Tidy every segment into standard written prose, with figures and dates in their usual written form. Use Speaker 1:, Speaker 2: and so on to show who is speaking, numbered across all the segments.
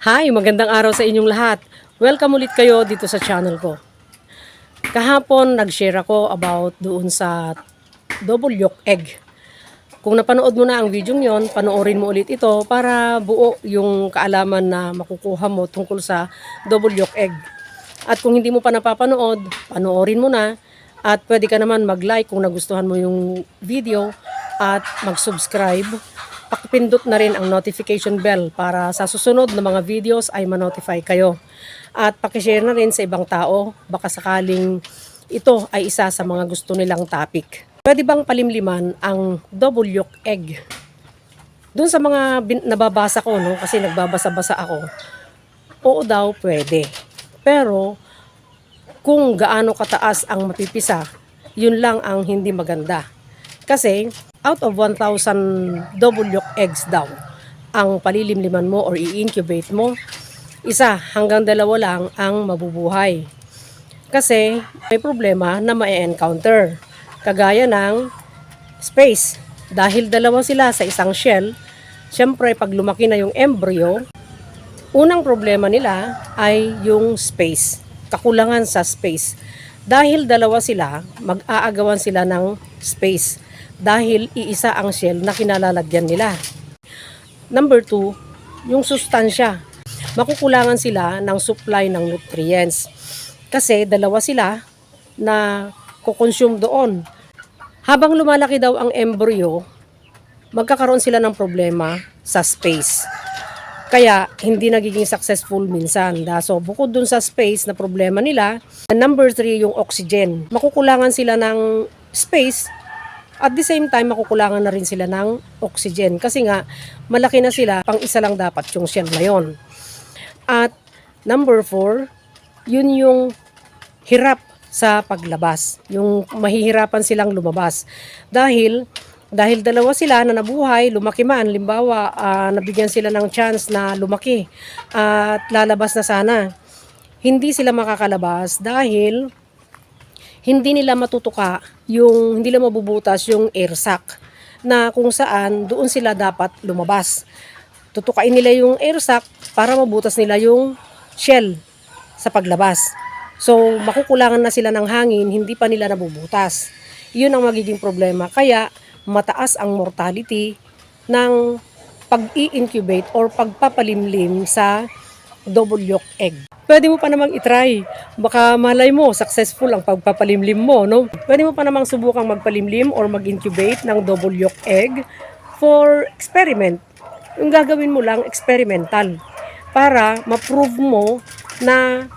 Speaker 1: Hi, magandang araw sa inyong lahat. Welcome ulit kayo dito sa channel ko. Kahapon, nag-share ako about doon sa double yolk egg. Kung napanood mo na ang video yon, panoorin mo ulit ito para buo yung kaalaman na makukuha mo tungkol sa double yolk egg. At kung hindi mo pa napapanood, panoorin mo na. At pwede ka naman mag-like kung nagustuhan mo yung video at mag-subscribe. Pakipindot na rin ang notification bell para sa susunod na mga videos ay ma-notify kayo. At pakishare na rin sa ibang tao, baka sakaling ito ay isa sa mga gusto nilang topic. Pwede bang palimliman ang double yolk egg? Doon sa mga nababasa ko, no, kasi nagbabasa-basa ako, oo daw pwede. Pero kung gaano kataas ang mapipisa, yun lang ang hindi maganda. Kasi out of 1,000 double yolk eggs daw ang palilimliman mo or i-incubate mo, 1 hanggang 2 lang ang mabubuhay. Kasi may problema na ma-encounter. Kagaya ng space. Dahil 2 sila sa isang shell, syempre pag lumaki na yung embryo, unang problema nila ay yung space. Kakulangan sa space. Dahil 2 sila, mag-aagawan sila ng space. Dahil iisa ang shell na kinalalagyan nila. Number 2, yung sustansya. Makukulangan sila ng supply ng nutrients. Kasi 2 sila na kukonsume doon. Habang lumalaki daw ang embryo, magkakaroon sila ng problema sa space. Kaya hindi nagiging successful minsan. So bukod dun sa space na problema nila, number 3 yung oxygen. Makukulangan sila ng space. At the same time, makukulangan na rin sila ng oxygen. Kasi nga, malaki na sila, pang isa lang dapat yung shell na yun. At number 4, yun yung hirap sa paglabas. Yung mahihirapan silang lumabas. Dahil 2 sila na nabuhay, lumaki man, limbawa, nabigyan sila ng chance na lumaki at lalabas na sana. Hindi sila makakalabas dahil hindi nila matutuka hindi nila mabubutas yung air sac na kung saan doon sila dapat lumabas. Tutukain nila yung air sac para mabutas nila yung shell sa paglabas. So, makukulangan na sila ng hangin, hindi pa nila nabubutas. Yun ang magiging problema. Kaya, mataas ang mortality ng pag-i-incubate or pagpapalimlim sa double yolk egg. Pwede mo pa namang itry. Baka malay mo, successful ang pagpapalimlim mo, no? Pwede mo pa namang subukang magpalimlim or mag-incubate ng double yolk egg for experiment. Yung gagawin mo lang, experimental. Para ma-prove mo na,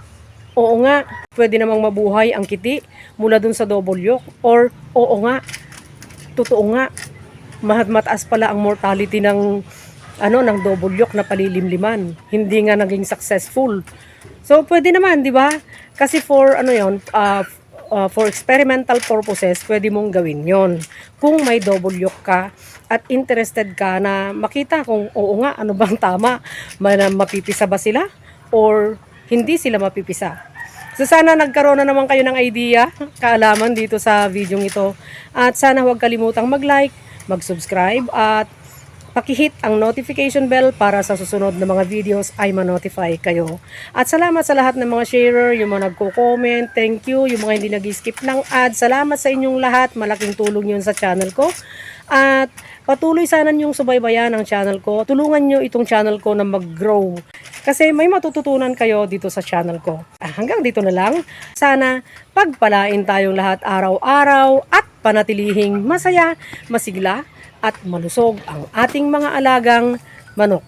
Speaker 1: oo nga, pwede namang mabuhay ang kiti mula dun sa double yolk. Or, oo nga, totoo nga, mataas pala ang mortality ng double yolk na palilimliman. Hindi nga naging successful. So, pwede naman, di ba? Kasi for experimental purposes, pwede mong gawin yon. Kung may double yolk ka at interested ka na makita kung oo nga, ano bang tama, mapipisa ba sila or hindi sila mapipisa. So, sana nagkaroon na naman kayo ng idea, kaalaman dito sa video ito. At sana huwag kalimutang mag-like, mag-subscribe at pakihit ang notification bell para sa susunod na mga videos ay ma-notify kayo. At salamat sa lahat ng mga sharer, yung mga nagko-comment, thank you, yung mga hindi nag-skip ng ads, salamat sa inyong lahat, malaking tulong yun sa channel ko. At patuloy sana niyong subaybayan ang channel ko, tulungan nyo itong channel ko na mag-grow. Kasi may matututunan kayo dito sa channel ko. Hanggang dito na lang, sana pagpalain tayong lahat araw-araw at panatilihing masaya, masigla, at malusog ang ating mga alagang manok.